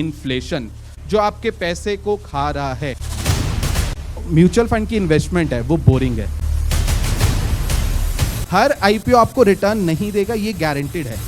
Inflation जो आपके पैसे को खा रहा है। म्यूचुअल फंड की इन्वेस्टमेंट है वो बोरिंग है। हर आईपीओ आपको रिटर्न नहीं देगा, ये गारंटेड है।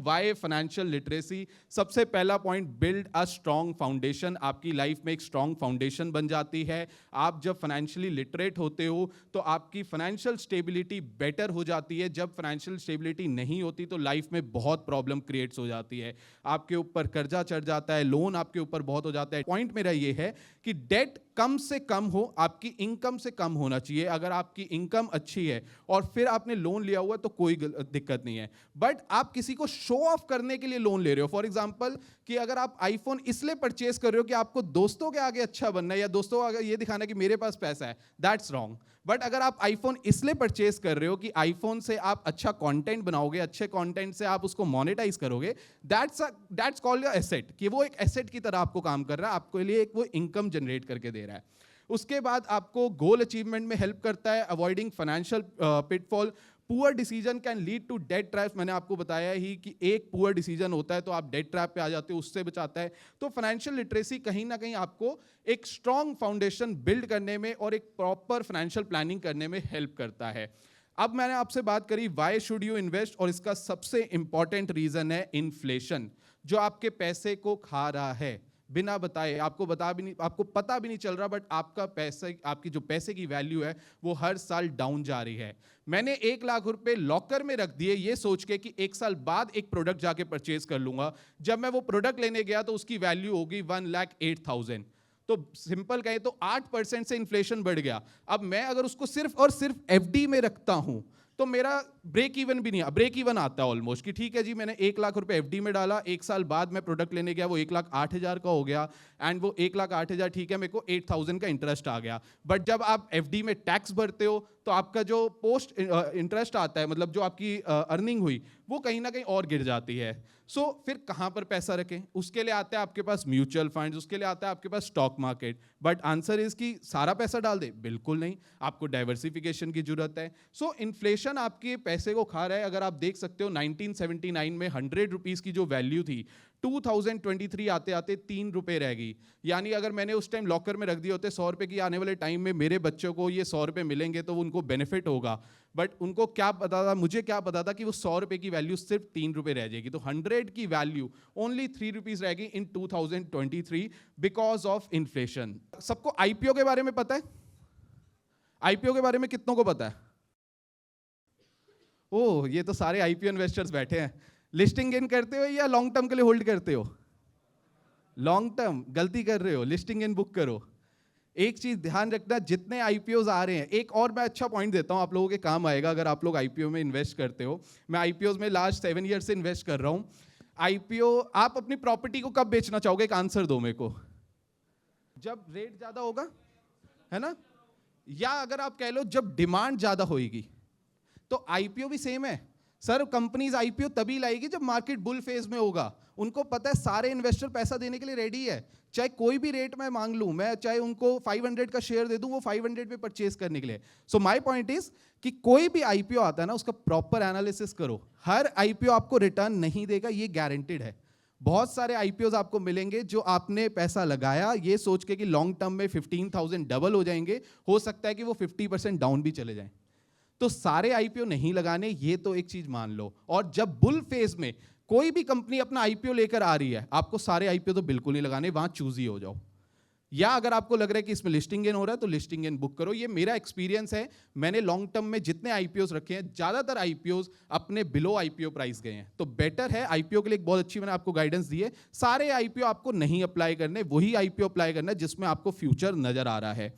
वाई फाइनेंशियल लिटरेसी, सबसे पहला point, build a strong foundation. आपकी लाइफ में एक स्ट्रॉन्ग फाउंडेशन बन जाती है। आप जब फाइनेंशियली लिटरेट होते हो तो आपकी फाइनेंशियल स्टेबिलिटी बेटर हो जाती है। जब फाइनेंशियल स्टेबिलिटी नहीं होती तो लाइफ में बहुत प्रॉब्लम क्रिएट्स हो जाती है। आपके ऊपर कर्जा चढ़ जाता है, लोन आपके ऊपर बहुत हो जाता है। पॉइंट मेरा ये है कि डेट कम से कम हो, आपकी इनकम से कम होना चाहिए। अगर आपकी इनकम अच्छी है और फिर आपने लोन लिया हुआ है तो कोई दिक्कत नहीं है। बट आप किसी को शो ऑफ करने के लिए लोन ले रहे हो, फॉर एग्जांपल कि अगर आप आईफोन इसलिए परचेस कर रहे हो कि आपको दोस्तों के आगे अच्छा बनना है या दोस्तों को आगे ये दिखाना है कि मेरे पास पैसा है, दैट्स रॉन्ग। बट अगर आप आईफोन इसलिए परचेस कर रहे हो कि आईफोन से आप अच्छा कंटेंट बनाओगे, अच्छे कंटेंट से आप उसको मोनेटाइज करोगे, दैट्स कॉल्ड योर एसेट, कि वो एक एसेट की तरह आपको काम कर रहा है, आपके लिए एक वो इनकम जनरेट करके दे रहा है। उसके बाद आपको गोल अचीवमेंट में हेल्प करता है, avoiding financial pitfall. Poor decision can lead to debt trap. मैंने आपको बताया ही कि एक पुअर डिसीजन होता है तो आप डेट ट्रैप पे आ जाते हो, उससे बचाता है। तो फाइनेंशियल लिटरेसी कहीं ना कहीं आपको एक स्ट्रॉन्ग फाउंडेशन बिल्ड करने में और एक प्रॉपर फाइनेंशियल प्लानिंग करने में हेल्प करता है। अब मैंने आपसे बात करी वाई शुड यू इन्वेस्ट, और इसका सबसे इंपॉर्टेंट रीजन है इन्फ्लेशन, जो आपके पैसे को खा रहा है बिना बताए। आपको पता भी नहीं चल रहा, बट आपका पैसा, आपकी जो पैसे की वैल्यू है वो हर साल डाउन जा रही है। मैंने 1 लाख रुपए लॉकर में रख दिए ये सोच के कि 1 साल बाद एक प्रोडक्ट जाके परचेज कर लूंगा। जब मैं वो प्रोडक्ट लेने गया तो उसकी वैल्यू होगी 1,08,000। तो सिंपल कहें तो 8% से इन्फ्लेशन बढ़ गया। अब मैं अगर उसको सिर्फ और सिर्फ एफडी में रखता हूं तो मेरा ब्रेक इवन भी नहीं, ब्रेक इवन आता है ऑलमोस्ट, कि ठीक है जी मैंने 1 लाख रुपए एफडी में डाला, 1 साल बाद मैं प्रोडक्ट लेने गया वो 1,08,000 का हो गया, एंड वो 1,08,000 ठीक है, मेरे को 8,000 का इंटरेस्ट आ गया। बट जब आप एफडी में टैक्स भरते हो तो आपका जो पोस्ट इंटरेस्ट आता है, मतलब जो आपकी अर्निंग हुई, वो कहीं ना कहीं और गिर जाती है। सो फिर कहाँ पर पैसा रखें? उसके लिए आता है आपके पास म्यूचुअल फंड्स, उसके लिए आता है आपके पास stock market. But answer is कि सारा पैसा डाल दे? बिल्कुल नहीं, आपको डाइवर्सिफिकेशन की जरूरत है। सो इन्फ्लेशन आपके पैसे को खा रहा है। अगर आप देख सकते हो 1979 में 100 रुपीज की जो वैल्यू थी, 2023 आते आते 3 रुपए रह गई। यानी अगर मैंने उस टाइम लॉकर में रख दिए होते 100 रुपए की, आने वाले टाइम में मेरे बच्चों को ये 100 रुपए मिलेंगे तो उनको बेनिफिट होगा। बट उनको क्या पता था, मुझे क्या पता था कि वो 100 रुपए की वैल्यू सिर्फ 3 रुपए रह जाएगी। तो 100 की वैल्यू ओनली 3 रुपीज रहेगी इन 2023 बिकॉज ऑफ इन्फ्लेशन। सबको आईपीओ के बारे में पता है? आईपीओ के बारे में कितनों को पता है? ओह, ये तो सारे आईपीओ इन्वेस्टर्स बैठे हैं। लिस्टिंग इन करते हो या लॉन्ग टर्म के लिए होल्ड करते हो? लॉन्ग टर्म, गलती कर रहे हो, लिस्टिंग इन बुक करो। एक चीज ध्यान रखना, जितने आईपीओज आ रहे हैं, एक और मैं अच्छा पॉइंट देता हूं, आप लोगों के काम आएगा अगर आप लोग आईपीओ में इन्वेस्ट करते हो। मैं आईपीओ में लास्ट 7 ईयर से इन्वेस्ट कर रहा हूं। आईपीओ, आप अपनी प्रॉपर्टी को कब बेचना चाहोगे? एक आंसर दो मेरे को। जब रेट ज्यादा होगा, है ना? या अगर आप कह लो जब डिमांड ज्यादा होगी। तो आईपीओ भी सेम है सर। कंपनीज आईपीओ तभी लाएगी जब मार्केट बुल फेज में होगा। उनको पता है सारे इन्वेस्टर पैसा देने के लिए रेडी है, चाहे कोई भी रेट मैं मांग लूं, मैं चाहे उनको 500 का शेयर दे दूं, वो 500 पे परचेज करने के लिए। सो माय पॉइंट इज कि कोई भी आईपीओ आता है ना, उसका प्रॉपर एनालिसिस करो। हर आईपीओ आपको रिटर्न नहीं देगा, ये गारंटेड है। बहुत सारे आईपीओज आपको मिलेंगे जो आपने पैसा लगाया ये सोच के कि लॉन्ग टर्म में 15,000 डबल हो जाएंगे, हो सकता है कि वो 50% डाउन भी चले जाएं। तो सारे आईपीओ नहीं लगाने, ये तो एक चीज मान लो। और जब बुल फेज में कोई भी कंपनी अपना आईपीओ लेकर आ रही है, आपको सारे आईपीओ तो बिल्कुल नहीं लगाने, वहां चूजी हो जाओ। या अगर आपको लग रहा है कि इसमें लिस्टिंग इन हो रहा है तो लिस्टिंग इन बुक करो। ये मेरा एक्सपीरियंस है। मैंने लॉन्ग टर्म में जितने आईपीओज रखे हैं, ज्यादातर आईपीओज अपने बिलो आईपीओ प्राइस गए हैं। तो बेटर है, आईपीओ के लिए एक बहुत अच्छी मैंने आपको गाइडेंस दी है। सारे आईपीओ आपको नहीं अप्लाई करने, वही आईपीओ अप्लाई करना जिसमें आपको फ्यूचर नजर आ रहा है।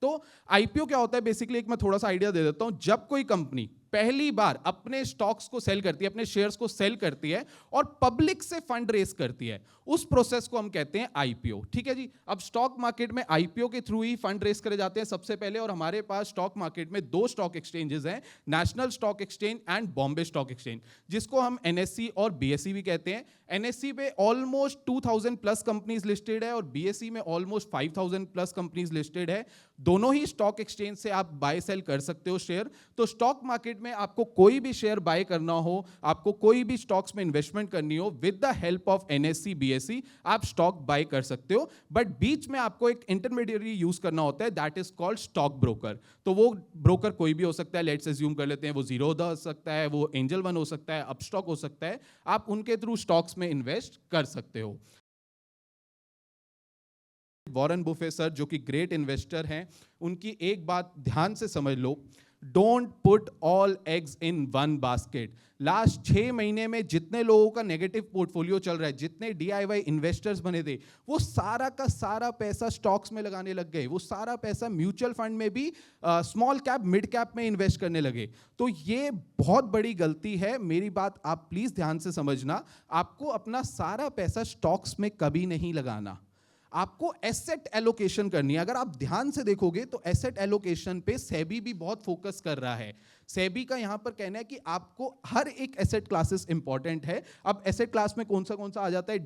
तो आईपीओ क्या होता है बेसिकली, एक मैं थोड़ा सा आइडिया दे देता हूं। जब कोई कंपनी पहली बार अपने स्टॉक्स को सेल करती है, अपने शेयर्स को सेल करती है और पब्लिक से फंड रेस करती है, उस प्रोसेस को हम कहते हैं आईपीओ। ठीक है जी। अब स्टॉक मार्केट में आईपीओ के थ्रू ही फंड रेस करे जाते हैं सबसे पहले, और हमारे पास स्टॉक मार्केट में 2 स्टॉक एक्सचेंजेस हैं, national stock exchange and Bombay stock exchange, जिसको हम एनएससी और बीएसई भी कहते हैं। एनएससी पे ऑलमोस्ट 2000 प्लस कंपनीज लिस्टेड है और बीएसई में ऑलमोस्ट 5000 प्लस कंपनीज लिस्टेड है। दोनों ही स्टॉक एक्सचेंज से आप बाय सेल कर सकते हो शेयर। तो स्टॉक मार्केट में आपको कोई भी शेयर बाय करना हो, आपको कोई भी स्टॉक्स में इन्वेस्टमेंट करनी हो, with the help of NSC BSE आप स्टॉक बाय कर सकते हो। बट बीच में आपको एक इंटरमीडिएटरी यूज करना होता है, that is called stock broker. तो वो ब्रोकर कोई भी हो सकता है, लेट्स अज्यूम कर लेते हैं वो जीरोधा हो सकता है, वो एंजल वन हो सकता है, अपस्टॉक हो सकता है। आप उनके थ्रू स्टॉक्स में इन्वेस्ट कर सकते हो। वॉरेन बुफे सर जो कि ग्रेट इन्वेस्टर हैं, उनकी एक बात ध्यान से समझ लो, don't put all eggs in one basket. Last 6 महीने में जितने लोगों का नेगेटिव पोर्टफोलियो चल रहा है, जितने डीआईवाई इन्वेस्टर्स बने थे, वो सारा का सारा पैसा स्टॉक्स में लगाने लग गए, वो सारा पैसा म्यूचुअल फंड में भी स्मॉल कैप मिड कैप में इन्वेस्ट करने लगे। तो ये बहुत बड़ी गलती है। मेरी बात आप प्लीज ध्यान से समझना, आपको अपना सारा पैसा स्टॉक्स में कभी नहीं लगाना, आपको एसेट एलोकेशन करनी है। अगर आप ध्यान से देखोगे तो एसेट एलोकेशन पे सेबी भी बहुत फोकस कर रहा है। सेबी का यहां पर कहना है कि आपको हर एक एसेट क्लासेस इंपॉर्टेंट है। अब एसेट क्लास में कौन सा आ जाता है?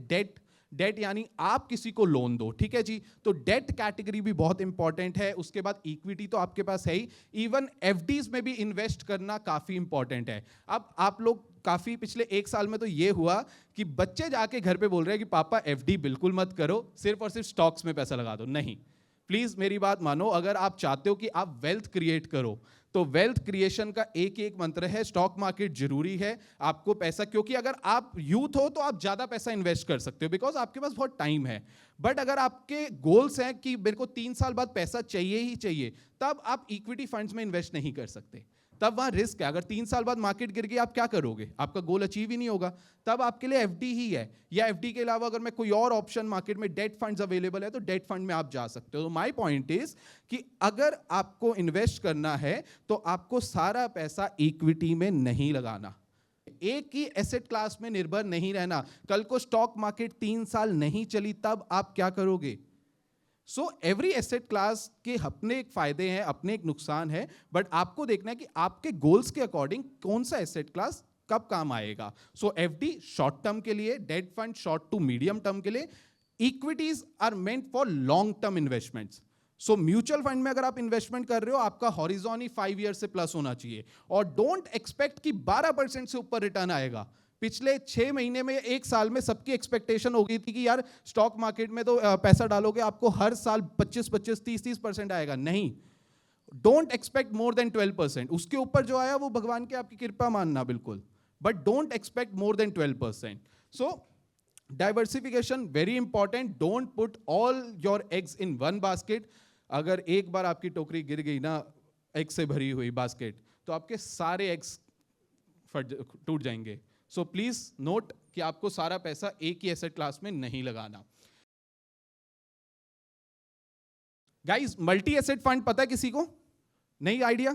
डेट यानी आप किसी को लोन दो, ठीक है जी। तो डेट कैटेगरी भी बहुत इंपॉर्टेंट है। उसके बाद इक्विटी तो आपके पास है ही, इवन एफडीज में भी इन्वेस्ट करना काफी इंपॉर्टेंट है। अब आप लोग काफी पिछले 1 साल में तो ये हुआ कि बच्चे जाके घर पे बोल रहे हैं कि पापा एफडी बिल्कुल मत करो, सिर्फ और सिर्फ स्टॉक्स में पैसा लगा दो। नहीं, प्लीज मेरी बात मानो। अगर आप चाहते हो कि आप वेल्थ क्रिएट करो, तो वेल्थ क्रिएशन का एक मंत्र है, स्टॉक मार्केट जरूरी है। आपको पैसा, क्योंकि अगर आप यूथ हो तो आप ज्यादा पैसा इन्वेस्ट कर सकते हो, बिकॉज आपके पास बहुत टाइम है। बट अगर आपके गोल्स हैं कि मेरे को 3 साल बाद पैसा चाहिए ही चाहिए, तब आप इक्विटी फंड्स में इन्वेस्ट नहीं कर सकते, तब वहां रिस्क है। अगर 3 साल बाद मार्केट गिर गई, आप क्या करोगे? आपका गोल अचीव ही नहीं होगा। तब आपके लिए एफडी ही है, या एफडी के अलावा अगर मैं कोई और ऑप्शन मार्केट में डेट फंड्स अवेलेबल है तो डेट फंड में आप जा सकते हो। तो माय पॉइंट इज कि अगर आपको इन्वेस्ट करना है तो आपको सारा पैसा इक्विटी में नहीं लगाना, एक ही एसेट क्लास में निर्भर नहीं रहना। कल को स्टॉक मार्केट 3 साल नहीं चली, तब आप क्या करोगे? सो एवरी एसेट क्लास के अपने एक फायदे हैं, अपने एक नुकसान है, बट आपको देखना है कि आपके गोल्स के अकॉर्डिंग कौन सा एसेट क्लास कब काम आएगा। सो एफडी शॉर्ट टर्म के लिए, debt fund short to medium term के लिए, equities are meant for long term investments. So mutual fund में अगर आप इन्वेस्टमेंट कर रहे हो, आपका हॉरिजॉन ही 5 ईयर से प्लस होना चाहिए, और डोंट एक्सपेक्ट कि 12% से ऊपर रिटर्न आएगा। पिछले 6 महीने में, 1 साल में सबकी एक्सपेक्टेशन हो गई थी कि यार स्टॉक मार्केट में तो पैसा डालोगे आपको हर साल 25-25, 30-30% आएगा। नहीं, डोंट एक्सपेक्ट मोर देन 12%। उसके ऊपर जो आया वो भगवान की आपकी कृपा मानना बिल्कुल, but don't expect more than 12%। So diversification very important. Don't put all your eggs in one basket. अगर एक बार आपकी टोकरी गिर गई ना, एग से भरी हुई बास्केट, तो आपके सारे एग्स टूट जाएंगे। सो प्लीज नोट कि आपको सारा पैसा एक ही एसेट क्लास में नहीं लगाना। गाइस, मल्टी एसेट फंड पता है किसी को? नहीं आइडिया?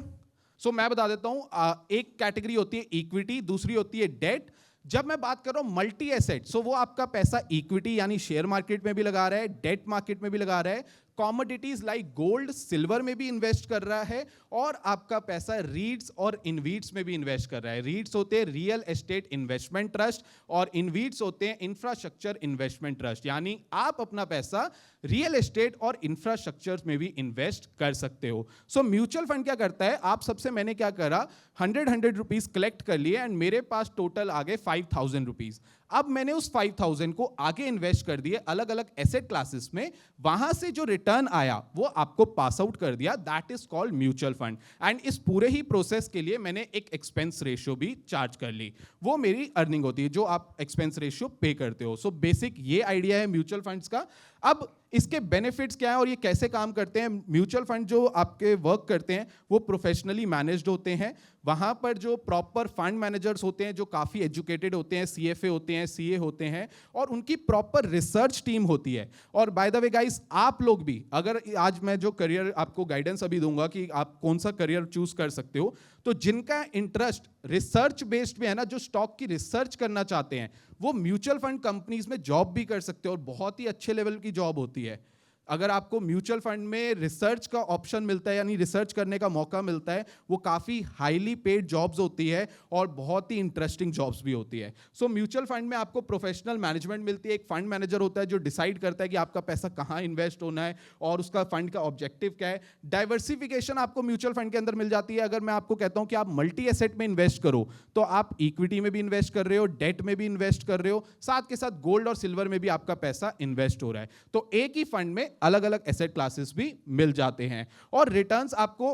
सो मैं बता देता हूं। एक कैटेगरी होती है इक्विटी, दूसरी होती है डेट। जब मैं बात कर रहा हूं मल्टी एसेट, सो वो आपका पैसा इक्विटी यानी शेयर मार्केट में भी लगा रहा है, डेट मार्केट में भी लगा रहा है, कॉमोडिटीज लाइक गोल्ड सिल्वर में भी इन्वेस्ट कर रहा है, और आपका पैसा रीट्स और इनवीट्स में भी इन्वेस्ट कर रहा है। रीट्स होते हैं रियल एस्टेट इन्वेस्टमेंट ट्रस्ट, और इनवीट्स होते हैं इंफ्रास्ट्रक्चर इन्वेस्टमेंट ट्रस्ट। यानी आप अपना पैसा रियल एस्टेट और इंफ्रास्ट्रक्चर में भी इन्वेस्ट कर सकते हो। सो म्यूचुअल फंड क्या करता है, आप सबसे मैंने क्या करा, 100 रुपीज कलेक्ट कर लिए, एंड मेरे पास टोटल आ गए 5000 रुपीज। अब मैंने उस 5000 को आगे इन्वेस्ट कर दिए अलग अलग एसेट क्लासेस में, वहां से जो रिटर्न आया वो आपको पास आउट कर दिया, that is called mutual fund. And इस पूरे ही प्रोसेस के लिए मैंने एक एक्सपेंस रेशियो भी चार्ज कर ली, वो मेरी अर्निंग होती है जो आप एक्सपेंस रेशियो पे करते हो। सो बेसिक ये आइडिया है म्यूचुअल फंड्स का। अब इसके बेनिफिट्स क्या है और ये कैसे काम करते हैं? म्यूचुअल फंड जो आपके वर्क करते हैं वो प्रोफेशनली मैनेज्ड होते हैं। वहां पर जो प्रॉपर फंड मैनेजर्स होते हैं जो काफ़ी एजुकेटेड होते हैं, सीएफए होते हैं, सीए होते हैं, और उनकी प्रॉपर रिसर्च टीम होती है। और बाय द वे गाइस, आप लोग भी, अगर आज मैं जो करियर आपको गाइडेंस अभी दूंगा कि आप कौन सा करियर चूज कर सकते हो, तो जिनका इंटरेस्ट रिसर्च बेस्ड में है ना, जो स्टॉक की रिसर्च करना चाहते हैं, वो म्यूचुअल फंड कंपनीज में जॉब भी कर सकते हैं और बहुत ही अच्छे लेवल की जॉब होती है। अगर आपको म्यूचुअल फंड में रिसर्च का ऑप्शन मिलता है, यानी रिसर्च करने का मौका मिलता है, वो काफ़ी हाईली पेड जॉब्स होती है और बहुत ही इंटरेस्टिंग जॉब्स भी होती है। सो म्यूचुअल फंड में आपको प्रोफेशनल मैनेजमेंट मिलती है, एक फंड मैनेजर होता है जो डिसाइड करता है कि आपका पैसा कहाँ इन्वेस्ट होना है और उसका फंड का ऑब्जेक्टिव क्या है। डाइवर्सिफिकेशन आपको म्यूचुअल फंड के अंदर मिल जाती है। अगर मैं आपको कहता हूँ कि आप मल्टी एसेट में इन्वेस्ट करो, तो आप इक्विटी में भी इन्वेस्ट कर रहे हो, डेट में भी इन्वेस्ट कर रहे हो, साथ के साथ गोल्ड और सिल्वर में भी आपका पैसा इन्वेस्ट हो रहा है। तो एक ही फंड में अलग अलग एसेट क्लासेस भी मिल जाते हैं। और रिटर्न्स आपको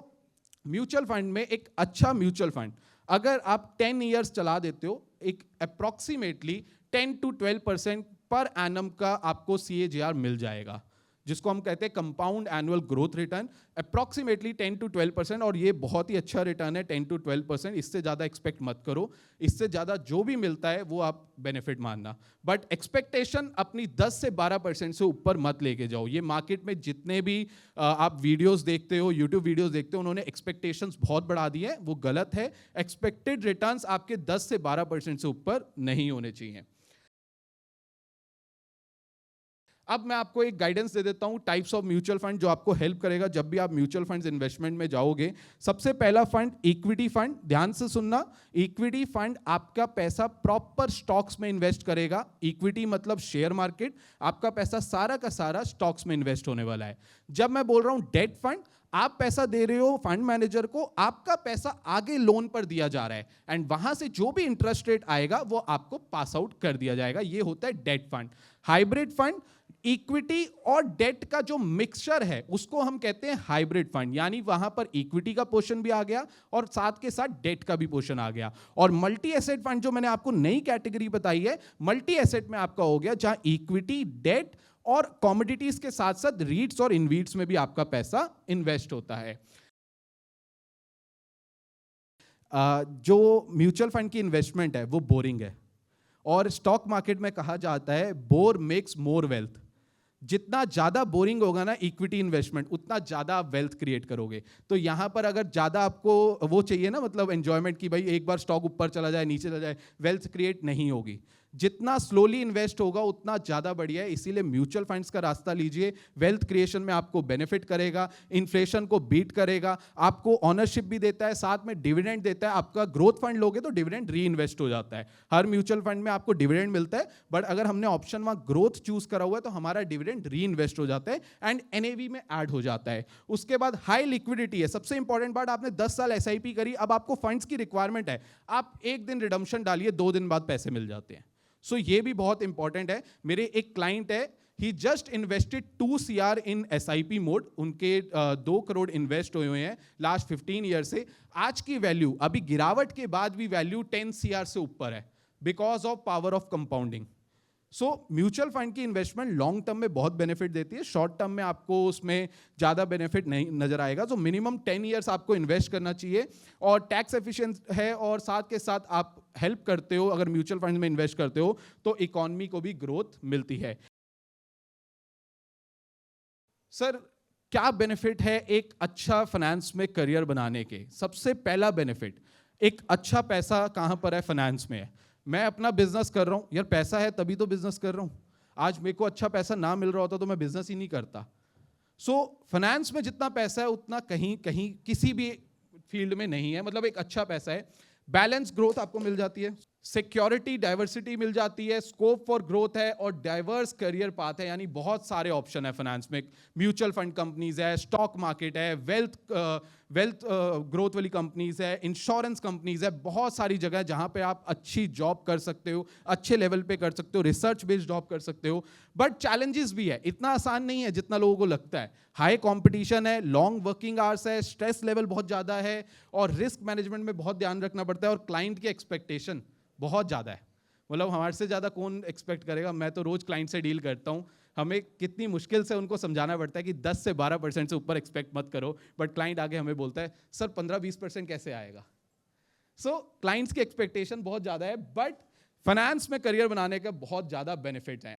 म्यूचुअल फंड में, एक अच्छा म्यूचुअल फंड अगर आप 10 इयर्स चला देते हो, एक अप्रॉक्सीमेटली 10 to 12% पर एनम का आपको CAGR मिल जाएगा, जिसको हम कहते हैं compound annual growth return, approximately 10 to 12%। और ये बहुत ही अच्छा रिटर्न है, 10 to 12%। इससे ज़्यादा एक्सपेक्ट मत करो, इससे ज़्यादा जो भी मिलता है वो आप बेनिफिट मानना, बट एक्सपेक्टेशन अपनी 10 से 12% से ऊपर मत लेके जाओ। ये मार्केट में जितने भी आप वीडियोस देखते हो, यूट्यूब वीडियोस देखते हो, उन्होंने एक्सपेक्टेशंस बहुत बढ़ा दी है, वो गलत है। एक्सपेक्टेड रिटर्न्स आपके 10 से 12% से ऊपर नहीं होने चाहिए। अब मैं आपको एक गाइडेंस दे देता हूं टाइप्स ऑफ म्यूचुअल फंड, जो आपको हेल्प करेगा जब भी आप म्यूचुअल फंड्स इन्वेस्टमेंट में जाओगे। सबसे पहला फंड इक्विटी फंड, ध्यान से सुनना। इक्विटी फंड आपका पैसा प्रॉपर स्टॉक्स में इन्वेस्ट करेगा। इक्विटी मतलब शेयर मार्केट, आपका पैसा सारा का सारा स्टॉक्स में इन्वेस्ट होने वाला है। जब मैं बोल रहा हूं डेट फंड, आप पैसा दे रहे हो फंड मैनेजर को, आपका पैसा आगे लोन पर दिया जा रहा है एंड वहां से जो भी इंटरेस्ट रेट आएगा वो आपको पास आउट कर दिया जाएगा। ये होता है debt fund. Hybrid fund, equity और डेट का जो मिक्सचर है उसको हम कहते हैं हाइब्रिड फंड, यानी वहां पर इक्विटी का पोर्शन भी आ गया और साथ के साथ डेट का भी पोर्शन आ गया। और मल्टी एसेट फंड जो मैंने आपको नई कैटेगरी बताई है, मल्टी एसेट में आपका हो गया जहां इक्विटी, डेट और कमोडिटीज के साथ साथ रीट्स और इनवीट्स में भी आपका पैसा इन्वेस्ट होता है। जो म्यूचुअल फंड की इन्वेस्टमेंट है वो बोरिंग है, और स्टॉक मार्केट में कहा जाता है बोर मेक्स मोर वेल्थ। जितना ज्यादा बोरिंग होगा ना इक्विटी इन्वेस्टमेंट, उतना ज्यादा आप वेल्थ क्रिएट करोगे। तो यहां पर अगर ज्यादा आपको वो चाहिए ना, मतलब एंजॉयमेंट की, भाई एक बार स्टॉक ऊपर चला जाए नीचे चला जाए, वेल्थ क्रिएट नहीं होगी। जितना स्लोली इन्वेस्ट होगा उतना ज्यादा बढ़िया है, इसीलिए म्यूचुअल फंड्स का रास्ता लीजिए। वेल्थ क्रिएशन में आपको बेनिफिट करेगा, इन्फ्लेशन को बीट करेगा, आपको ऑनरशिप भी देता है, साथ में डिविडेंड देता है। आपका ग्रोथ फंड लोगे तो डिविडेंड री इन्वेस्ट हो जाता है। हर म्यूचुअल फंड में आपको डिविडेंड मिलता है, बट अगर हमने ऑप्शन वहां ग्रोथ चूज करा हुआ है तो हमारा डिविडेंड री इन्वेस्ट हो जाता है एंड एनएवी में ऐड हो जाता है। उसके बाद हाई लिक्विडिटी है, सबसे इंपॉर्टेंट बात। आपने 10 साल एसआईपी करी, अब आपको फंड्स की रिक्वायरमेंट है, आप एक दिन रिडम्पशन डालिए, 2 दिन बाद पैसे मिल जाते हैं। सो ये भी बहुत इंपॉर्टेंट है। मेरे एक क्लाइंट है, ही जस्ट इन्वेस्टेड 2 CR इन SIP मोड, उनके 2 करोड़ इन्वेस्ट हुए हैं लास्ट 15 ईयर से। आज की वैल्यू, अभी गिरावट के बाद भी वैल्यू 10 CR से ऊपर है, because of power of compounding. So mutual fund की इन्वेस्टमेंट लॉन्ग टर्म में बहुत बेनिफिट देती है, शॉर्ट टर्म में आपको उसमें ज़्यादा बेनिफिट नहीं नजर आएगा। सो मिनिमम 10 ईयर्स आपको इन्वेस्ट करना चाहिए, और टैक्स एफिशिएंट है, और साथ के साथ आप हेल्प करते हो। अगर म्यूचुअल फंड में इन्वेस्ट करते हो तो इकोनॉमी को भी ग्रोथ मिलती है। सर, क्या बेनिफिट है एक अच्छा फाइनेंस में करियर बनाने के? सबसे पहला बेनिफिट, एक अच्छा पैसा कहां पर है? फाइनेंस में है। मैं अपना बिजनेस कर रहा हूं यार, पैसा है तभी तो बिजनेस कर रहा हूं। आज मेरे को अच्छा पैसा ना मिल रहा होता तो मैं बिजनेस ही नहीं करता। सो फाइनेंस में जितना पैसा है उतना कहीं कहीं किसी भी फील्ड में नहीं है, मतलब एक अच्छा पैसा है। बैलेंस ग्रोथ आपको मिल जाती है, सिक्योरिटी डाइवर्सिटी मिल जाती है, स्कोप फॉर ग्रोथ है, और डाइवर्स करियर पाथ है, यानी बहुत सारे ऑप्शन है फाइनेंस में। म्यूचुअल फंड कंपनीज है, स्टॉक मार्केट है, वेल्थ ग्रोथ वाली कंपनीज है, इंश्योरेंस कंपनीज है, बहुत सारी जगह है जहां पे आप अच्छी जॉब कर सकते हो, अच्छे लेवल पे कर सकते हो, रिसर्च बेस्ड जॉब कर सकते हो। बट चैलेंजेस भी है, इतना आसान नहीं है जितना लोगों को लगता है। हाई कंपटीशन है, लॉन्ग वर्किंग आवर्स है, स्ट्रेस लेवल बहुत ज़्यादा है, और रिस्क मैनेजमेंट में बहुत ध्यान रखना पड़ता है, और क्लाइंट की एक्सपेक्टेशन बहुत ज़्यादा है। मतलब हमारे से ज़्यादा कौन एक्सपेक्ट करेगा? मैं तो रोज़ क्लाइंट से डील करता हूँ, हमें कितनी मुश्किल से उनको समझाना पड़ता है कि 10 से 12% से ऊपर एक्सपेक्ट मत करो, बट क्लाइंट आगे हमें बोलता है सर 15-20% कैसे आएगा? सो क्लाइंट्स की एक्सपेक्टेशन बहुत ज़्यादा है, बट फाइनेंस में करियर बनाने के बहुत ज़्यादा बेनिफिट्स हैं।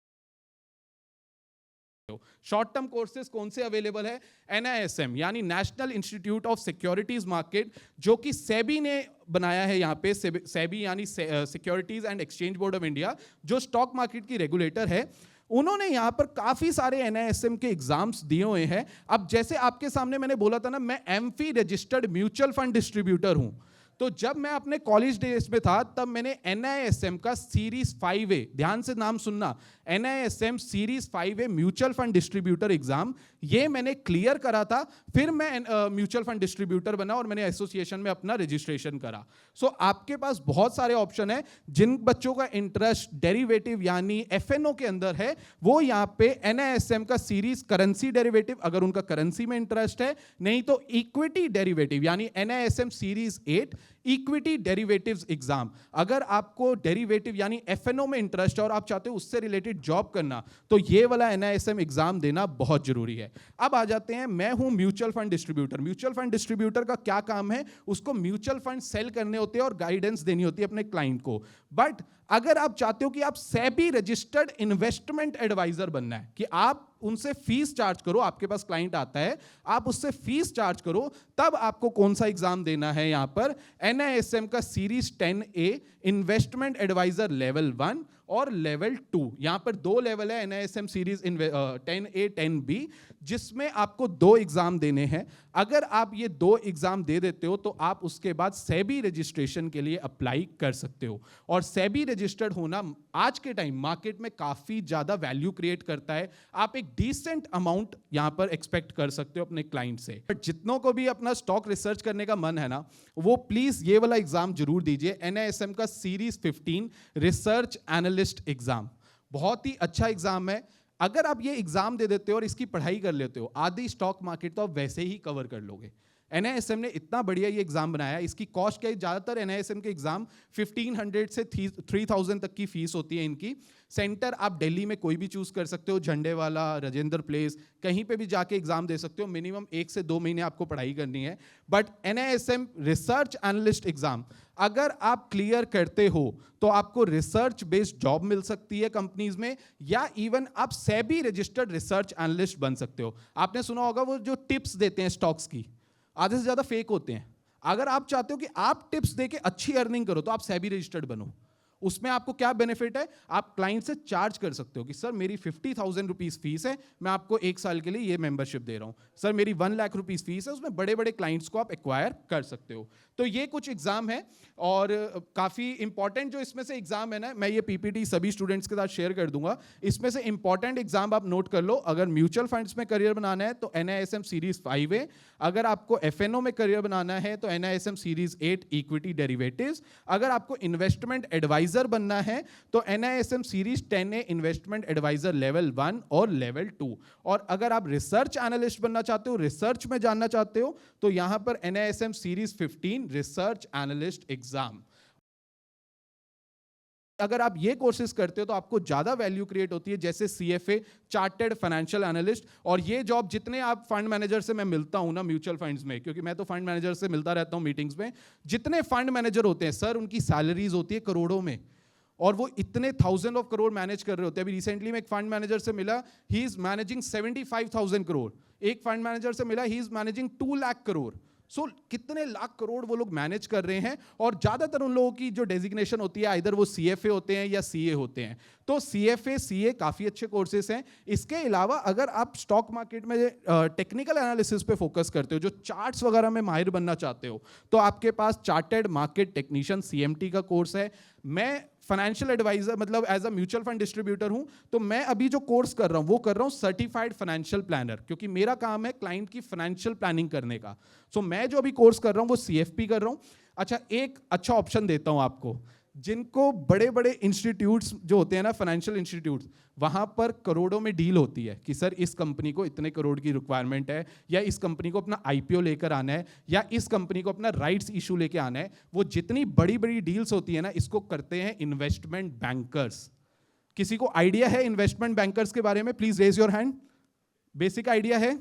शॉर्ट टर्म कोर्सेज कौन से अवेलेबल है? NISM यानी national institute of securities market, जो कि सेबी ने बनाया है। यहाँ पे सेबी यानी securities and exchange board of India, जो स्टॉक मार्केट की रेगुलेटर है, उन्होंने यहाँ पर काफी सारे NISM के एग्जाम्स दिए हुए हैं। अब जैसे आपके सामने मैंने बोला था ना, मैं AMFI registered mutual fund distributor हूं, तो जब मैं अपने कॉलेज डेज में था तब मैंने NISM का सीरीज 5A, ध्यान से नाम सुनना, NISM series 5A mutual fund distributor exam, ये मैंने क्लियर करा था। फिर मैं म्यूचुअल फंड डिस्ट्रीब्यूटर बना और मैंने एसोसिएशन में अपना रजिस्ट्रेशन करा। सो आपके पास बहुत सारे ऑप्शन है। जिन बच्चों का इंटरेस्ट डेरिवेटिव यानी FNO के अंदर है, वो यहाँ पे NISM का सीरीज करेंसी डेरिवेटिव, अगर उनका करेंसी में इंटरेस्ट है, नहीं तो इक्विटी डेरिवेटिव यानी NISM series 8 equity derivatives exam. अगर आपको डेरिवेटिव यानी FNO में इंटरेस्ट है और आप चाहते हो उससे रिलेटेड जॉब करना, तो ये वाला NISM एग्जाम देना बहुत जरूरी है। अब आ जाते हैं, मैं हूं mutual fund distributor. Mutual fund distributor का क्या काम है? उसको म्यूचुअल फंड सेल करने होते हैं और गाइडेंस देनी होती है अपने क्लाइंट को। बट अगर आप चाहते हो कि आप सेबी रजिस्टर्ड इन्वेस्टमेंट एडवाइजर बनना है, कि आप उनसे फीस चार्ज करो, आपके पास क्लाइंट आता है, आप उससे फीस चार्ज करो, तब आपको कौन सा एग्जाम देना है? यहां पर NISM का series 10A investment advisor level 1 और लेवल 2। यहां पर 2 लेवल है NISM सीरीज 10A 10B, जिसमें आपको 2 एग्जाम देने हैं। अगर आप ये 2 एग्जाम दे देते हो तो आप उसके बाद सेबी रजिस्ट्रेशन के लिए अप्लाई कर सकते हो। और सेबी रजिस्टर्ड होना आज के टाइम मार्केट में काफी ज्यादा वैल्यू क्रिएट करता है। आप एक डिसेंट अमाउंट यहां पर एक्सपेक्ट कर सकते हो अपने क्लाइंट से। बट जितनों को भी अपना स्टॉक रिसर्च करने का मन है ना, वो प्लीज ये वाला एग्जाम जरूर दीजिए, NISM का सीरीज 15 रिसर्च एनालिस्ट एग्जाम। बहुत ही अच्छा एग्जाम है। अगर आप ये एग्जाम दे देते हो और इसकी पढ़ाई कर लेते हो, आधी स्टॉक मार्केट तो आप वैसे ही कवर कर लोगे। NISM ने इतना बढ़िया ये एग्जाम बनाया। इसकी कॉस्ट क्या है? ज्यादातर NISM के एग्जाम 1500 से 3000 तक की फीस होती है इनकी। सेंटर आप दिल्ली में कोई भी चूज कर सकते हो, झंडे वाला, राजेंद्र प्लेस, कहीं पे भी जाके एग्जाम दे सकते हो। मिनिमम 1 से 2 महीने आपको पढ़ाई करनी है। But NISM research analyst exam अगर आप क्लियर करते हो तो आपको रिसर्च बेस्ड जॉब मिल सकती है कंपनीज में, या इवन आप सेबी रजिस्टर्ड रिसर्च एनालिस्ट बन सकते हो। आपने सुना होगा वो जो टिप्स देते हैं स्टॉक्स की, आधे से ज्यादा फेक होते हैं। अगर आप चाहते हो कि आप टिप्स देके अच्छी अर्निंग करो, तो आप सेबी रजिस्टर्ड बनो। उसमें आपको क्या बेनिफिट है? आप क्लाइंट से चार्ज कर सकते हो कि सर मेरी 50,000 रुपीज फीस है, मैं आपको 1 साल के लिए ये मेंबरशिप दे रहा हूं। सर मेरी 1 लाख रुपीज फीस है, उसमें बड़े बड़े क्लाइंट्स को आप एक्वायर कर सकते हो। तो ये कुछ एग्जाम है और काफी इंपॉर्टेंट जो इसमें से एग्जाम है ना, मैं ये PPT सभी स्टूडेंट्स के साथ शेयर कर दूंगा। इसमें से इंपॉर्टेंट एग्जाम आप नोट कर लो। अगर म्यूचुअल फंड्स में करियर बनाना है तो NISM सीरीज 5A, अगर आपको FNO में करियर बनाना है तो NISM सीरीज 8 इक्विटी डेरिवेटिव्स, अगर आपको इन्वेस्टमेंट एडवाइजर बनना है तो NISM series 10A investment advisor level 1 और लेवल 2, और अगर आप रिसर्च एनालिस्ट बनना चाहते हो, रिसर्च में जानना चाहते हो, तो यहां पर NISM series 15 research analyst exam. अगर आप ये कोर्सेज करते हो तो आपको ज्यादा वैल्यू क्रिएट होती है, जैसे CFA चार्टर्ड फाइनेंशियल एनालिस्ट। और ये जॉब जितने आप फंड मैनेजर से मैं मिलता हूं ना म्यूचुअल फंड्स में, क्योंकि मैं तो फंड मैनेजर से मिलता रहता हूं मीटिंग्स में, जितने फंड मैनेजर होते हैं सर, उनकी सैलरीज होती है करोड़ों में, और वो इतने 1000 ऑफ करोड़ मैनेज कर रहे होते हैं। अभी रिसेंटली मैं एक फंड मैनेजर से मिला, ही इज मैनेजिंग 75,000 करोड़। एक फंड मैनेजर से मिला, he is managing 2 lakh crore. So कितने लाख करोड़ वो लोग मैनेज कर रहे हैं। और ज्यादातर उन लोगों की जो डेजिग्नेशन होती है, इधर वो CFA होते हैं या CA होते हैं। तो CFA CA काफी अच्छे कोर्सेज हैं। इसके अलावा अगर आप स्टॉक मार्केट में टेक्निकल एनालिसिस पे फोकस करते हो, जो चार्ट्स वगैरह में माहिर बनना चाहते हो, तो आपके पास चार्टर्ड मार्केट टेक्नीशियन CMT का कोर्स है। मैं फाइनेंशियल एडवाइजर मतलब as a mutual fund distributor हूं, तो मैं अभी जो कोर्स कर रहा हूं वो कर रहा हूं सर्टिफाइड फाइनेंशियल प्लानर, क्योंकि मेरा काम है क्लाइंट की फाइनेंशियल प्लानिंग करने का। सो मैं जो अभी कोर्स कर रहा हूं वो CFP कर रहा हूं। अच्छा, एक अच्छा ऑप्शन देता हूं आपको, जिनको बड़े बड़े इंस्टीट्यूट्स जो होते हैं ना, फाइनेंशियल इंस्टीट्यूट्स, वहां पर करोड़ों में डील होती है कि सर इस कंपनी को इतने करोड़ की रिक्वायरमेंट है, या इस कंपनी को अपना IPO लेकर आना है, या इस कंपनी को अपना राइट्स इशू लेकर आना है। वो जितनी बड़ी बड़ी डील्स होती है ना, इसको करते हैं इन्वेस्टमेंट बैंकर्स। किसी को आइडिया है इन्वेस्टमेंट बैंकर्स के बारे में? Please raise your hand. Basic idea है?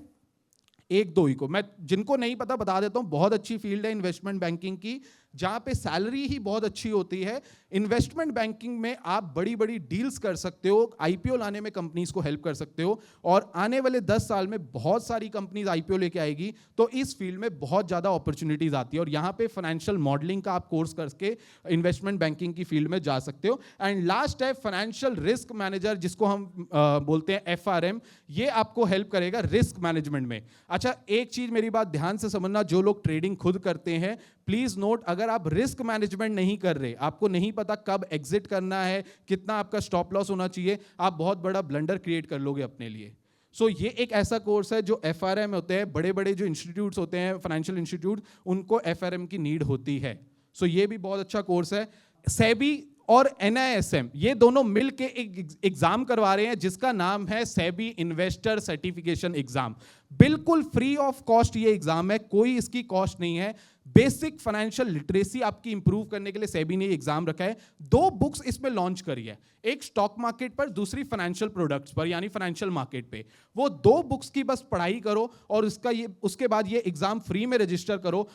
1-2 ही को। मैं जिनको नहीं पता बता देता हूं, बहुत अच्छी फील्ड है इन्वेस्टमेंट बैंकिंग की। जहाँ पे सैलरी ही बहुत अच्छी होती है। इन्वेस्टमेंट बैंकिंग में आप बड़ी बड़ी डील्स कर सकते हो, आईपीओ लाने में कंपनीज को हेल्प कर सकते हो, और आने वाले 10 साल में बहुत सारी कंपनीज आईपीओ लेके आएगी, तो इस फील्ड में बहुत ज़्यादा अपॉर्चुनिटीज आती है। और यहाँ पे फाइनेंशियल मॉडलिंग का आप कोर्स करके इन्वेस्टमेंट बैंकिंग की फील्ड में जा सकते हो। एंड लास्ट है फाइनेंशियल रिस्क मैनेजर, जिसको हम बोलते हैं एफआरएम। ये आपको हेल्प करेगा रिस्क मैनेजमेंट में। अच्छा, एक चीज मेरी बात ध्यान से समझना, जो लोग ट्रेडिंग खुद करते हैं, प्लीज नोट, अगर आप रिस्क मैनेजमेंट नहीं कर रहे, आपको नहीं पता कब एग्जिट करना है, कितना आपका स्टॉप लॉस होना चाहिए, आप बहुत बड़ा ब्लंडर क्रिएट कर लोगे अपने लिए। सो ये एक ऐसा कोर्स है जो एफआरएम होते हैं, बड़े बड़े जो इंस्टीट्यूट्स होते हैं, फाइनेंशियल इंस्टीट्यूट, उनको एफआरएम की नीड होती है। सो ये भी बहुत अच्छा कोर्स है। सेबी और एनआईएसएम ये दोनों मिलके एक एग्जाम करवा रहे हैं, जिसका नाम है सेबी इन्वेस्टर सर्टिफिकेशन एग्जाम। बिल्कुल फ्री ऑफ कॉस्ट ये एग्जाम है, कोई इसकी कॉस्ट नहीं है। बेसिक फाइनेंशियल लिटरेसी आपकी इंप्रूव करने के लिए सेबी ने एग्जाम रखा है। 2 बुक्स इसमें लॉन्च करी है, एक स्टॉक मार्केट पर, दूसरी फाइनेंशियल प्रोडक्ट्स पर, यानी फाइनेंशियल मार्केट पे। वो 2 बुक्स की बस पढ़ाई करो और उसके बाद ये एग्जाम फ्री में रजिस्टर करो।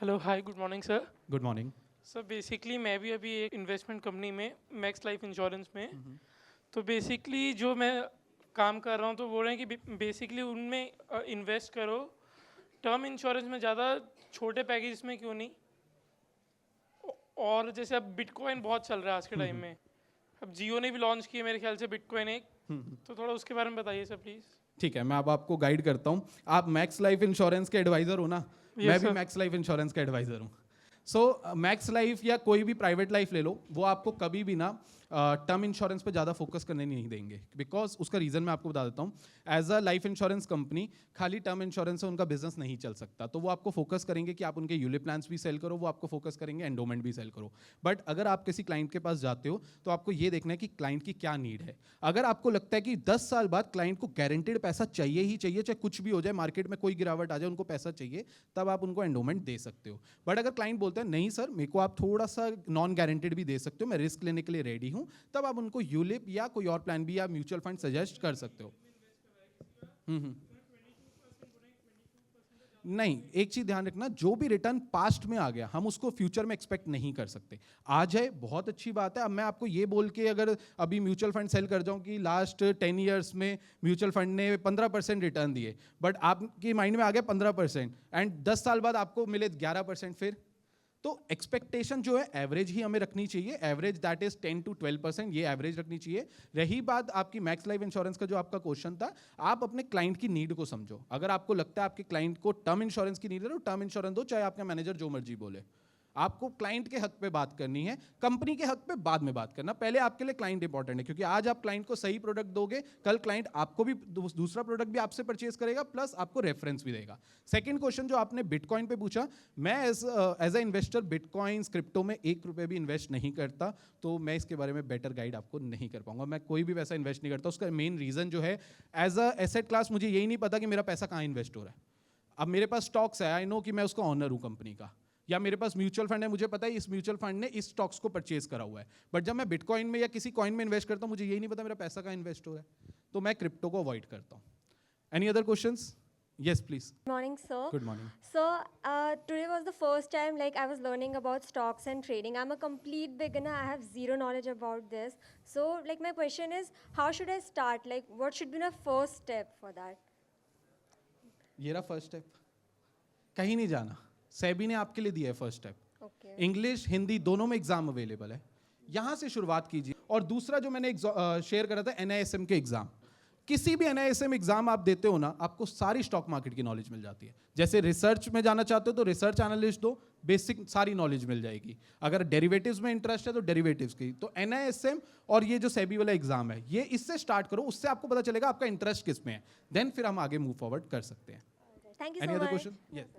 Hello, hi, good morning sir. Good morning sir, basically मैं भी अभी एक इन्वेस्टमेंट कंपनी में, मैक्स लाइफ इंश्योरेंस में, तो बेसिकली जो मैं काम कर रहा हूँ, तो बोल रहे हैं कि बेसिकली उनमें इन्वेस्ट करो। टर्म इंश्योरेंस में ज़्यादा छोटे पैकेज में क्यों नहीं? और जैसे अब बिटकॉइन बहुत चल रहा है आज के टाइम में, अब जियो ने भी लॉन्च किया मेरे ख्याल से बिटकॉइन एक, तो थोड़ा उसके बारे में बताइए सर प्लीज़। ठीक है, मैं अब आपको गाइड करता हूँ। आप मैक्स लाइफ इंश्योरेंस के एडवाइजर हो ना? मैं भी मैक्स लाइफ इंश्योरेंस का एडवाइजर हूँ। सो मैक्स लाइफ या कोई भी प्राइवेट लाइफ ले लो, वो आपको कभी भी ना टर्म इंश्योरेंस पे ज़्यादा फोकस करने नहीं देंगे, बिकॉज उसका रीज़न मैं आपको बता देता हूँ। As a life insurance company खाली टर्म इंश्योरेंस से उनका बिजनेस नहीं चल सकता, तो वो आपको फोकस करेंगे कि आप उनके यूलिप प्लान्स भी सेल करो, वो आपको फोकस करेंगे एंडोमेंट भी सेल करो। बट अगर आप किसी क्लाइंट के पास जाते हो, तो आपको ये देखना है कि क्लाइंट की क्या नीड है। अगर आपको लगता है कि 10 साल बाद क्लाइंट को गारंटेड पैसा चाहिए ही चाहिए, चाहे कुछ भी हो जाए, मार्केट में कोई गिरावट आ जाए, उनको पैसा चाहिए, तब आप उनको एंडोमेंट दे सकते हो। बट अगर क्लाइंट बोलते हैं नहीं सर, मेरे को आप थोड़ा सा नॉन गारंटेड भी दे सकते हो, मैं रिस्क लेने के लिए रेडी हूँ, तब आप उनको यूलिप या कोई और प्लान भी या म्यूचुअल फंड सजेस्ट कर सकते हो। नहीं, एक चीज ध्यान रखना, जो भी रिटर्न पास्ट में आ गया, हम उसको फ्यूचर में एक्सपेक्ट नहीं कर सकते। आज है, बहुत अच्छी बात है। अब मैं आपको ये बोल के अगर अभी म्यूचुअल फंड सेल कर जाऊं कि लास्ट 10 ईयर्स में म्यूचुअल फंड ने 15% रिटर्न दिए, बट आपके माइंड में आ गया 15%, एंड 10 साल बाद आपको मिले 11%, फिर तो एक्सपेक्टेशन जो है एवरेज ही हमें रखनी चाहिए। एवरेज दैट इज 10 to 12%, ये एवरेज रखनी चाहिए। रही बात आपकी मैक्स लाइफ इंश्योरेंस का, जो आपका क्वेश्चन था, आप अपने क्लाइंट की नीड को समझो। अगर आपको लगता है आपके क्लाइंट को टर्म इंश्योरेंस की नीड है, तो टर्म इंश्योरेंस दो, चाहे आपका मैनेजर जो मर्जी बोले। आपको क्लाइंट के हक पे बात करनी है, कंपनी के हक पे बाद में बात करना। पहले आपके लिए क्लाइंट इंपॉर्टेंट है, क्योंकि आज आप क्लाइंट को सही प्रोडक्ट दोगे, कल क्लाइंट आपको भी दूसरा प्रोडक्ट भी आपसे परचेज करेगा, प्लस आपको रेफरेंस भी देगा। सेकंड क्वेश्चन जो आपने बिटकॉइन पे पूछा, मैं as a investor bitcoins, crypto में 1 रुपये भी इन्वेस्ट नहीं करता, तो मैं इसके बारे में बेटर गाइड आपको नहीं कर पाऊंगा। मैं कोई भी वैसा इन्वेस्ट नहीं करता। उसका मेन रीजन जो है, एज अ एसेट क्लास मुझे यही नहीं पता कि मेरा पैसा कहाँ इन्वेस्ट हो रहा है। अब मेरे पास स्टॉक्स है, आई नो कि मैं उसका ऑनर हूँ कंपनी का, या मेरे पास म्यूचुअल फंड है, मुझे पता है इस म्यूचुअल फंड ने इस स्टॉक्स को परचेज करा हुआ है। बट जब मैं बिटकॉइन में या किसी कॉइन में इन्वेस्ट करता हूं, मुझे यही नहीं पता मेरा पैसा कहाँ इन्वेस्ट हो रहा है, तो मैं क्रिप्टो को अवॉइड करता हूं। Any other questions? Yes, please. Good morning, sir. Good morning. So, today was the first time like I was learning about stocks and trading. I'm a complete beginner. I have zero knowledge about this. So, like my question is, how should I start? Like, what should be my first step for that? ये रहा first step. कहीं नहीं जाना, सेबी ने आपके लिए दिया है first step. Okay. English Hindi दोनों में एग्जाम अवेलेबल है, यहां से शुरुआत कीजिए। और दूसरा जो मैंने शेयर करा था एनआईएसएम के एग्जाम, किसी भी एनआईएसएम एग्जाम आप देते हो ना, आपको सारी स्टॉक मार्केट की नॉलेज मिल जाती है। जैसे रिसर्च में जाना चाहते हो तो रिसर्च एनालिस्ट दो, बेसिक सारी नॉलेज मिल जाएगी। अगर डेरिवेटिव्स में इंटरेस्ट है तो डेरिवेटिव्स की। तो एनआईएसएम और ये जो सेबी वाला एग्जाम है, ये इससे स्टार्ट करो, उससे आपको पता चलेगा आपका इंटरेस्ट किस में है, देन फिर हम आगे मूव फॉरवर्ड कर सकते हैं। Thank you Any so other much. question? Yes.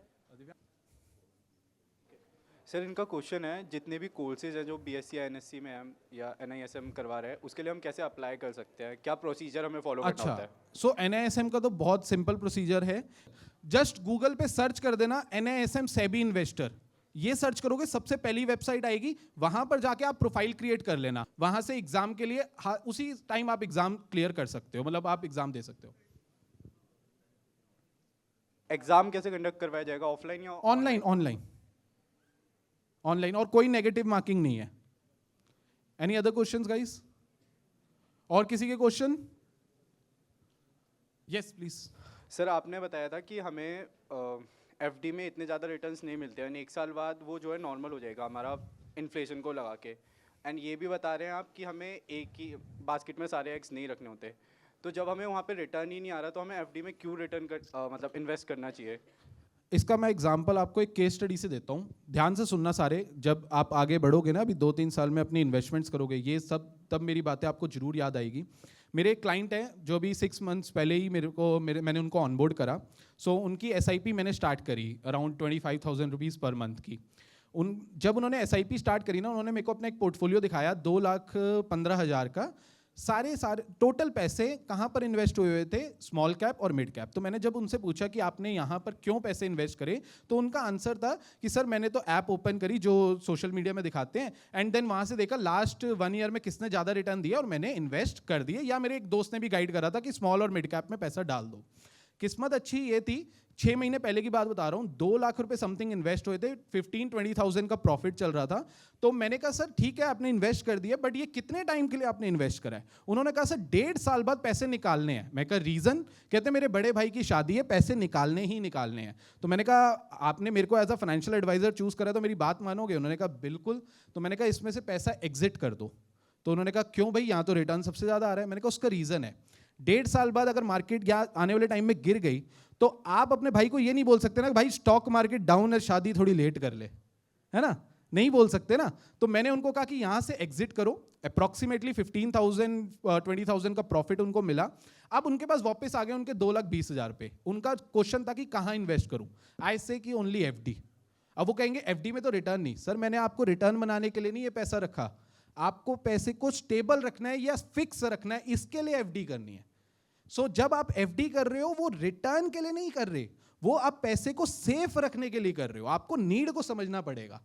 Sir, इनका क्वेश्चन है, जितने भी कोर्सेज हैं जो बीएससी एनएससी में हम या एनआईएसएम करवा रहे हैं, उसके लिए हम कैसे अप्लाई कर सकते हैं? क्या प्रोसीजर हमें फॉलो करना होता है? सो एनआईएसएम का तो बहुत सिंपल प्रोसीजर है। जस्ट गूगल पे सर्च कर देना एनआईएसएम सेबी इन्वेस्टर, ये सर्च करोगे सबसे पहली वेबसाइट आएगी, वहां पर जाके आप प्रोफाइल क्रिएट कर लेना। वहां से एग्जाम के लिए उसी टाइम आप एग्जाम क्लियर कर सकते हो, मतलब आप एग्जाम दे सकते हो। एग्ज़ाम कैसे कंडक्ट करवाया जाएगा, ऑफलाइन या ऑनलाइन ऑनलाइन ऑनलाइन, और कोई नेगेटिव मार्किंग नहीं है। Any other questions guys? और किसी के क्वेश्चन? Yes please. सर आपने बताया था कि हमें एफडी में इतने ज़्यादा रिटर्न्स नहीं मिलते हैं, 1 साल बाद वो जो है नॉर्मल हो जाएगा हमारा इन्फ्लेशन को लगा के। एंड ये भी बता रहे हैं आप कि हमें एक ही बास्केट में सारे एग्स नहीं रखने होते। तो जब हमें वहाँ पे रिटर्न ही नहीं आ रहा तो हमें एफडी में क्यों रिटर्न मतलब इन्वेस्ट करना चाहिए? इसका मैं एग्जांपल आपको एक केस स्टडी से देता हूँ, ध्यान से सुनना सारे। जब आप आगे बढ़ोगे ना, अभी 2-3 साल में अपनी इन्वेस्टमेंट्स करोगे, ये सब तब मेरी बातें आपको जरूर याद आएगी। मेरे एक क्लाइंट है जो अभी 6 मंथ्स पहले ही मैंने उनको ऑनबोर्ड करा। सो उनकी SIP मैंने स्टार्ट करी अराउंड 25,000 रुपीज़ पर मंथ की। जब उन्होंने SIP स्टार्ट करी ना, उन्होंने मेरे को अपना एक पोर्टफोलियो दिखाया 2,15,000 का। सारे टोटल पैसे कहाँ पर इन्वेस्ट हुए हुए थे? स्मॉल कैप और मिड कैप। तो मैंने जब उनसे पूछा कि आपने यहाँ पर क्यों पैसे इन्वेस्ट करे, तो उनका आंसर था कि सर मैंने तो ऐप ओपन करी जो सोशल मीडिया में दिखाते हैं, एंड देन वहाँ से देखा लास्ट 1 ईयर में किसने ज़्यादा रिटर्न दिया और मैंने इन्वेस्ट कर दिए, या मेरे एक दोस्त ने भी गाइड करा था कि स्मॉल और मिड कैप में पैसा डाल दो। किस्मत अच्छी ये थी, 6 महीने पहले की बात बता रहा हूँ, 2 लाख रुपए समथिंग इन्वेस्ट हुए थे, 15-20,000 का प्रॉफिट चल रहा था। तो मैंने कहा सर ठीक है आपने इन्वेस्ट कर दिया, बट ये कितने टाइम के लिए आपने इन्वेस्ट करा है? उन्होंने कहा सर 1.5 साल बाद पैसे निकालने हैं। मैं कहा रीजन? कहते मेरे बड़े भाई की शादी है, पैसे निकालने ही निकालने हैं। तो मैंने कहा आपने मेरे को as a financial advisor choose करा तो मेरी बात मानोगे? उन्होंने कहा बिल्कुल। तो मैंने कहा इसमें से पैसा एग्जिट कर दो। तो उन्होंने कहा क्यों भाई, यहाँ तो रिटर्न सबसे ज्यादा आ रहा है। मैंने कहा उसका रीजन है, 1.5 साल बाद अगर मार्केट आने वाले टाइम में गिर गई तो आप अपने भाई को ये नहीं बोल सकते ना भाई स्टॉक मार्केट डाउन है, शादी थोड़ी लेट कर ले, है ना? नहीं बोल सकते ना। तो मैंने उनको कहा कि यहां से एग्जिट करो। अप्रॉक्सीमेटली 15,000-20,000 का प्रॉफिट उनको मिला। अब उनके पास वापस आ गए उनके 2,20,000 पे। उनका क्वेश्चन था कि कहां इन्वेस्ट करूं। आई से कि ओनली FD। अब वो कहेंगे FD में तो रिटर्न नहीं। सर मैंने आपको रिटर्न बनाने के लिए नहीं ये पैसा रखा, आपको पैसे को स्टेबल रखना है या फिक्स रखना है, इसके लिए FD करनी है। सो जब आप FD कर रहे हो वो रिटर्न के लिए नहीं कर रहे, वो आप पैसे को सेफ रखने के लिए कर रहे हो। आपको नीड को समझना पड़ेगा।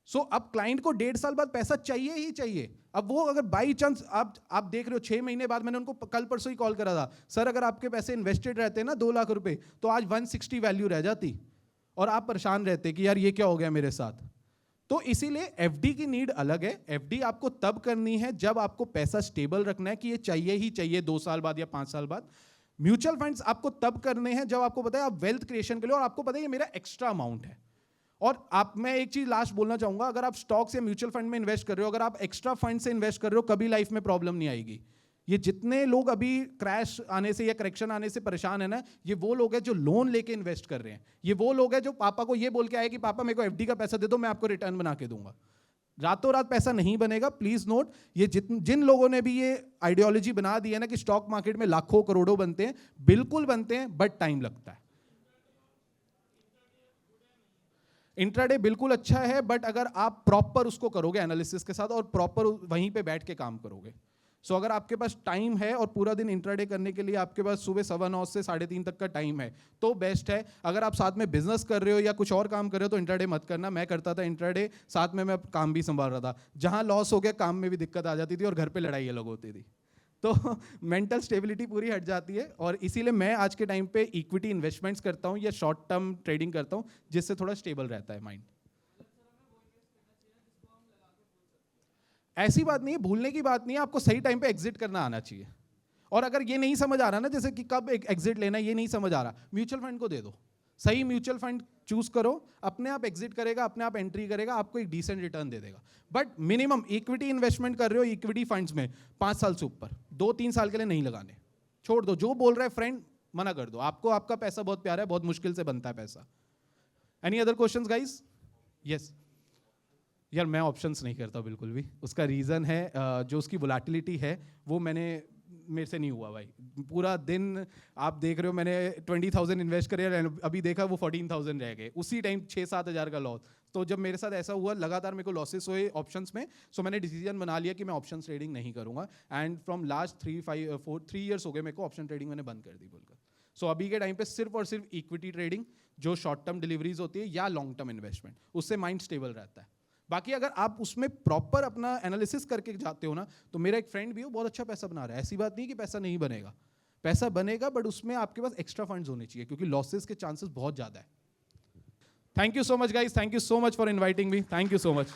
सो अब क्लाइंट को 1.5 साल बाद पैसा चाहिए ही चाहिए। अब वो अगर बाई चांस आप देख रहे हो 6 महीने बाद, मैंने उनको कल परसों ही कॉल करा था, सर अगर आपके पैसे इन्वेस्टेड रहते ना 2 लाख रुपए तो आज 160 वैल्यू रह जाती और आप परेशान रहते कि यार ये क्या हो गया मेरे साथ। तो इसीलिए FD की नीड अलग है। FD आपको तब करनी है जब आपको पैसा स्टेबल रखना है कि ये चाहिए ही चाहिए 2 साल बाद या 5 साल बाद। म्यूचुअल फंड्स आपको तब करने हैं जब आपको पता है आप वेल्थ क्रिएशन के लिए, और आपको पता है ये मेरा एक्स्ट्रा अमाउंट है। और मैं एक चीज लास्ट बोलना चाहूंगा, अगर आप स्टॉक्स या म्यूचुअल फंड में इन्वेस्ट कर रहे हो, अगर आप एक्स्ट्रा फंड से इन्वेस्ट कर रहे हो, कभी लाइफ में प्रॉब्लम नहीं आएगी। ये जितने लोग अभी क्रैश आने से या करेक्शन आने से परेशान है ना, ये वो लोग हैं जो लोन लेके इन्वेस्ट कर रहे हैं। ये वो लोग हैं जो पापा को ये बोल के आए कि पापा मेरे को FD का पैसा दे दो, मैं आपको रिटर्न बना के दूंगा। रातों रात पैसा नहीं बनेगा। प्लीज नोट, ये जिन लोगों ने भी ये आइडियोलॉजी बना दी है ना कि स्टॉक मार्केट में लाखों करोड़ों बनते हैं, बिल्कुल बनते हैं, बट टाइम लगता है। इंट्राडे बिल्कुल अच्छा है, बट अगर आप प्रॉपर उसको करोगे एनालिसिस के साथ और प्रॉपर वहीं पे बैठ के काम करोगे। सो अगर आपके पास टाइम है और पूरा दिन इंट्राडे करने के लिए आपके पास सुबह 9:15 से 3:30 तक का टाइम है तो बेस्ट है। अगर आप साथ में बिजनेस कर रहे हो या कुछ और काम कर रहे हो तो इंट्राडे मत करना। मैं करता था इंट्राडे, साथ में मैं काम भी संभाल रहा था। जहां लॉस हो गया काम में भी दिक्कत आ जाती थी और घर पे लड़ाई अलग होती थी। तो मेंटल स्टेबिलिटी पूरी हट जाती है। और इसीलिए मैं आज के टाइम पे इक्विटी इन्वेस्टमेंट्स करता हूँ या शॉर्ट टर्म ट्रेडिंग करता हूँ, जिससे थोड़ा स्टेबल रहता है माइंड। ऐसी बात नहीं है, भूलने की बात नहीं है, आपको सही टाइम पे एग्जिट करना आना चाहिए। और अगर ये नहीं समझ आ रहा ना, जैसे कि कब एग्जिट लेना है ये नहीं समझ आ रहा, म्यूचुअल फंड को दे दो। सही म्यूचुअल फंड चूज करो, अपने आप एग्जिट करेगा, अपने आप एंट्री करेगा, आपको एक डिसेंट रिटर्न दे देगा। बट मिनिमम इक्विटी इन्वेस्टमेंट कर रहे हो इक्विटी फंड्स में 5 साल से ऊपर, 2-3 साल के लिए नहीं लगाने, छोड़ दो। जो बोल रहा है फ्रेंड मना कर दो। आपको आपका पैसा बहुत प्यारा है, बहुत मुश्किल से बनता है पैसा। Any other questions guys? Yes. यार मैं ऑप्शंस नहीं करता बिल्कुल भी। उसका रीज़न है जो उसकी वोलेटिलिटी है वो मेरे से नहीं हुआ भाई। पूरा दिन आप देख रहे हो, मैंने 20,000 इन्वेस्ट करे, अभी देखा वो 14,000 रह गए, उसी टाइम 6-7 हज़ार का लॉस। तो जब मेरे साथ ऐसा हुआ, लगातार मेरे को लॉसेस हुए ऑप्शंस में, सो मैंने डिसीजन बना लिया कि मैं ऑप्शन ट्रेडिंग नहीं करूंगा। एंड फ्रॉम लास्ट 3 ईयर्स हो गए मेरे को ऑप्शन ट्रेडिंग मैंने बंद कर दी बोलकर। सो अभी के टाइम पे सिर्फ और सिर्फ इक्विटी ट्रेडिंग, जो शॉर्ट टर्म डिलीवरीज होती है या लॉन्ग टर्म इन्वेस्टमेंट, उससे माइंड स्टेबल रहता है। बाकी अगर आप उसमें प्रॉपर अपना एनालिसिस करके जाते हो ना, तो मेरा एक फ्रेंड भी हो बहुत अच्छा पैसा बना रहा है। ऐसी बात नहीं कि पैसा नहीं बनेगा, पैसा बनेगा बट उसमें आपके पास एक्स्ट्रा फंड्स होने चाहिए क्योंकि लॉसेस के चांसेस बहुत ज़्यादा है. Thank you so much guys, thank you so much for inviting me, thank you so much.